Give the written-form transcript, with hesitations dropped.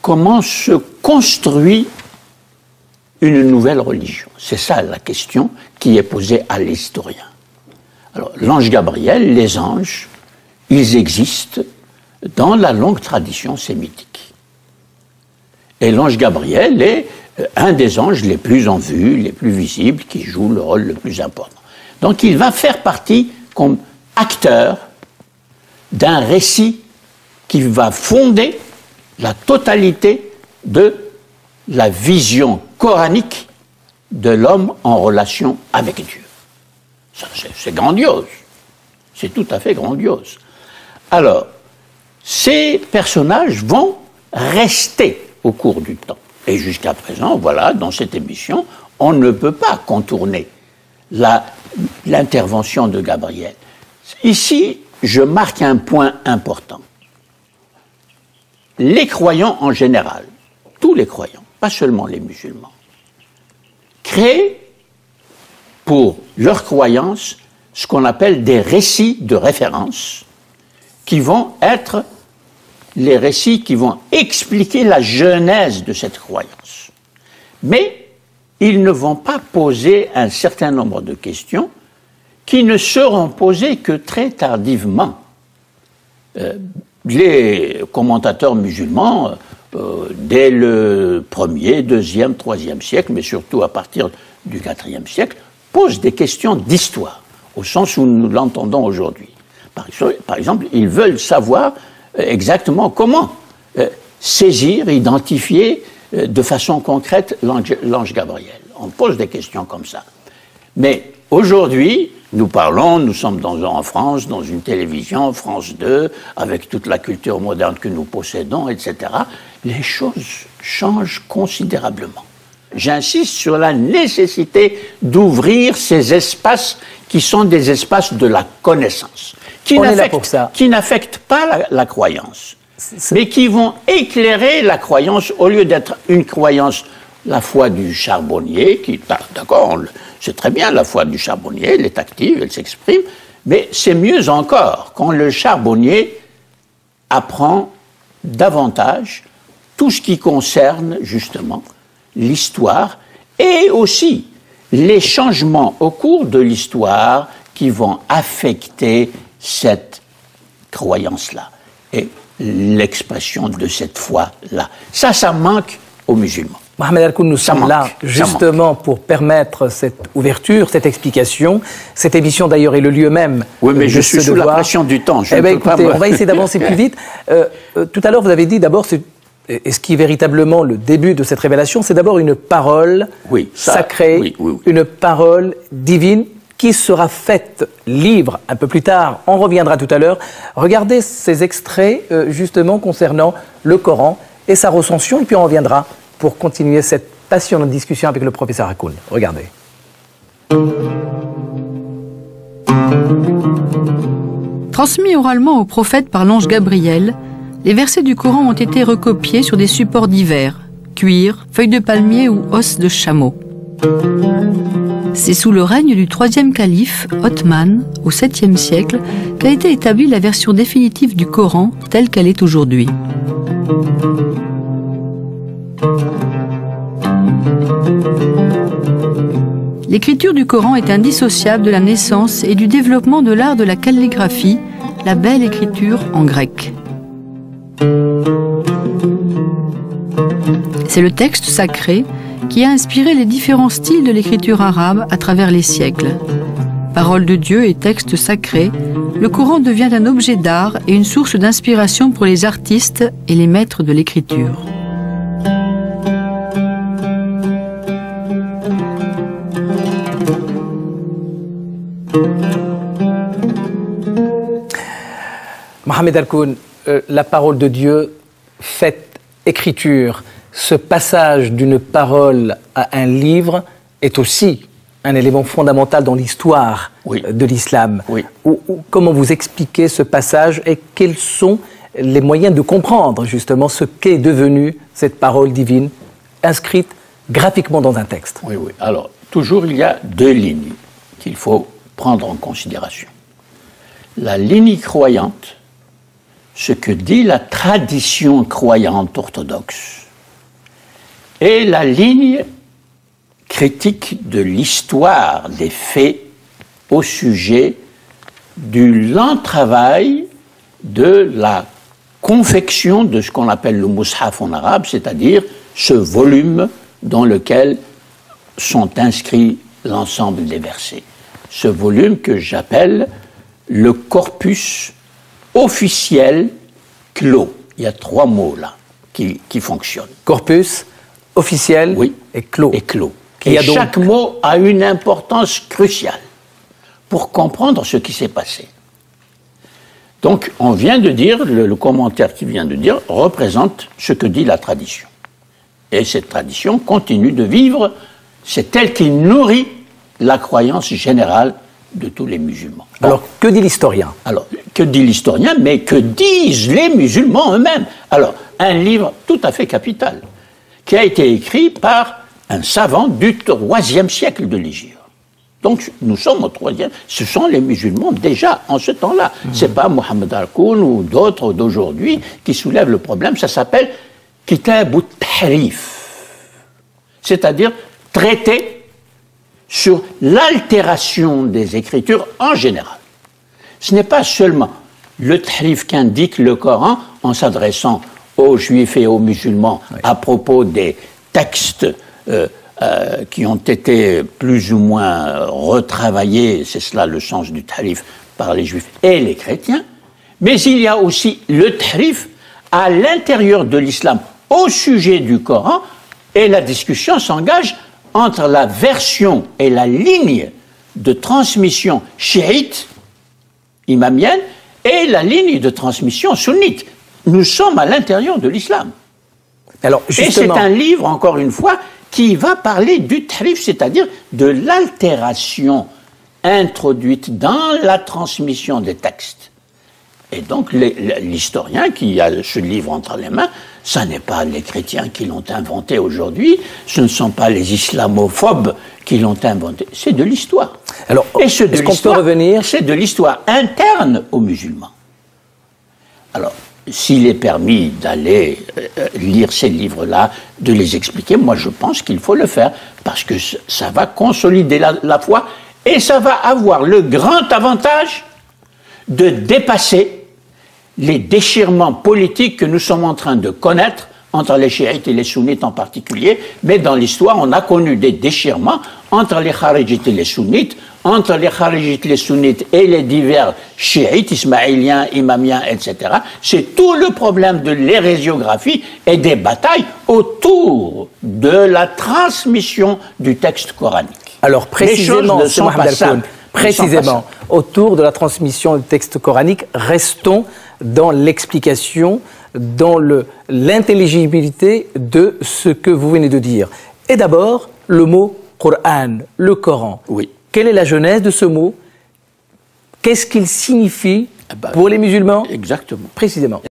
comment se construit une nouvelle religion? C'est ça la question qui est posée à l'historien. Alors, l'ange Gabriel, les anges, ils existent dans la longue tradition sémitique. Et l'ange Gabriel est un des anges les plus en vue, les plus visibles, qui joue le rôle le plus important. Donc il va faire partie comme acteur d'un récit qui va fonder la totalité de la vision coranique de l'homme en relation avec Dieu. Ça, c'est grandiose. C'est tout à fait grandiose. Alors, ces personnages vont rester au cours du temps. Et jusqu'à présent, voilà, dans cette émission, on ne peut pas contourner l'intervention de Gabriel. Ici, je marque un point important. Les croyants en général, tous les croyants, pas seulement les musulmans, créent pour leur croyance ce qu'on appelle des récits de référence qui vont être les récits qui vont expliquer la genèse de cette croyance. Mais ils ne vont pas poser un certain nombre de questions qui ne seront posées que très tardivement. Les commentateurs musulmans, dès le 1er, 2e, 3e siècle, mais surtout à partir du 4e siècle, posent des questions d'histoire, au sens où nous l'entendons aujourd'hui. Par exemple, ils veulent savoir exactement comment saisir, identifier de façon concrète l'ange Gabriel. On pose des questions comme ça. Mais aujourd'hui, nous sommes en France, dans une télévision, France 2, avec toute la culture moderne que nous possédons, etc. Les choses changent considérablement. J'insiste sur la nécessité d'ouvrir ces espaces qui sont des espaces de la connaissance, qui n'affectent pas la croyance, mais qui vont éclairer la croyance au lieu d'être une croyance, la foi du charbonnier, d'accord, c'est très bien la foi du charbonnier, elle est active, elle s'exprime, mais c'est mieux encore quand le charbonnier apprend davantage tout ce qui concerne justement l'histoire et aussi les changements au cours de l'histoire qui vont affecter cette croyance-là et l'expression de cette foi-là. Ça manque aux musulmans. Mohamed Al-Koun, nous sommes là justement pour permettre cette ouverture, cette explication. Cette émission d'ailleurs est le lieu même. Oui, mais je suis sous la pression du temps. Écoutez, on va essayer d'avancer plus vite. Tout à l'heure, vous avez dit d'abord, et ce qui est véritablement le début de cette révélation, c'est d'abord une parole sacrée, une parole divine qui sera faite livre un peu plus tard. On reviendra tout à l'heure. Regardez ces extraits justement concernant le Coran et sa recension, et puis on reviendra pour continuer cette passionnante discussion avec le professeur Al-Koun. Regardez. Transmis oralement au prophète par l'ange Gabriel, les versets du Coran ont été recopiés sur des supports divers, cuir, feuilles de palmier ou os de chameau. C'est sous le règne du troisième calife, Othman, au 7e siècle, qu'a été établie la version définitive du Coran telle qu'elle est aujourd'hui. L'écriture du Coran est indissociable de la naissance et du développement de l'art de la calligraphie, la belle écriture en grec. C'est le texte sacré qui a inspiré les différents styles de l'écriture arabe à travers les siècles. Parole de Dieu et texte sacré, le Coran devient un objet d'art et une source d'inspiration pour les artistes et les maîtres de l'écriture. Mohamed Al-Koun, la parole de Dieu faite écriture, ce passage d'une parole à un livre est aussi un élément fondamental dans l'histoire de l'islam. Comment vous expliquez ce passage et quels sont les moyens de comprendre justement ce qu'est devenue cette parole divine inscrite graphiquement dans un texte? Alors, toujours il y a deux lignes qu'il faut prendre en considération. La ligne croyante ce que dit la tradition croyante orthodoxe et la ligne critique de l'histoire des faits au sujet du lent travail de la confection de ce qu'on appelle le mushaf en arabe, c'est-à-dire ce volume dans lequel sont inscrits l'ensemble des versets. Ce volume que j'appelle le corpus officiel clos. Il y a 3 mots là qui fonctionnent. Corpus, officiel, oui, et clos. Et clos. Et chaque mot a une importance cruciale pour comprendre ce qui s'est passé. Donc, on vient de dire, le commentaire qui vient de dire, représente ce que dit la tradition. Et cette tradition continue de vivre, c'est elle qui nourrit la croyance générale de tous les musulmans. Bon. Alors, que dit l'historien? Alors, que dit l'historien, mais que disent les musulmans eux-mêmes? Alors, un livre tout à fait capital, qui a été écrit par un savant du 3e siècle de l'Hégire. Donc, nous sommes au 3e, ce sont les musulmans déjà en ce temps-là. C'est pas Mohamed Al-Koun ou d'autres d'aujourd'hui qui soulèvent le problème, ça s'appelle Kitab al-Tahrif, c'est-à-dire traité sur l'altération des Écritures en général. Ce n'est pas seulement le tahrif qu'indique le Coran en s'adressant aux Juifs et aux musulmans à propos des textes qui ont été plus ou moins retravaillés, c'est cela le sens du tahrif, par les Juifs et les chrétiens, mais il y a aussi le tahrif à l'intérieur de l'islam au sujet du Coran, et la discussion s'engage entre la version et la ligne de transmission chiite, imamienne, et la ligne de transmission sunnite. Nous sommes à l'intérieur de l'islam. Alors, justement... Et c'est un livre, encore une fois, qui va parler du tahrif, c'est-à-dire de l'altération introduite dans la transmission des textes. Et donc, l'historien qui a ce livre entre les mains, ce n'est pas les chrétiens qui l'ont inventé aujourd'hui, ce ne sont pas les islamophobes qui l'ont inventé, c'est de l'histoire. Alors, est-ce qu'on peut revenir? C'est de l'histoire interne aux musulmans. Alors, s'il est permis d'aller lire ces livres-là, de les expliquer, moi je pense qu'il faut le faire, parce que ça va consolider la foi, et ça va avoir le grand avantage de dépasser les déchirements politiques que nous sommes en train de connaître entre les chiites et les sunnites en particulier, mais dans l'histoire on a connu des déchirements entre les kharijites et les sunnites, entre les kharijites, les sunnites et les divers chiites, ismaéliens, imamiens, etc. C'est tout le problème de l'hérésiographie et des batailles autour de la transmission du texte coranique. Alors précisément, précisément autour de la transmission du texte coranique, restons dans l'explication, dans l'intelligibilité de ce que vous venez de dire. Et d'abord, le mot Coran, le Coran. Oui. Quelle est la genèse de ce mot? Qu'est-ce qu'il signifie pour les musulmans? Exactement. Précisément.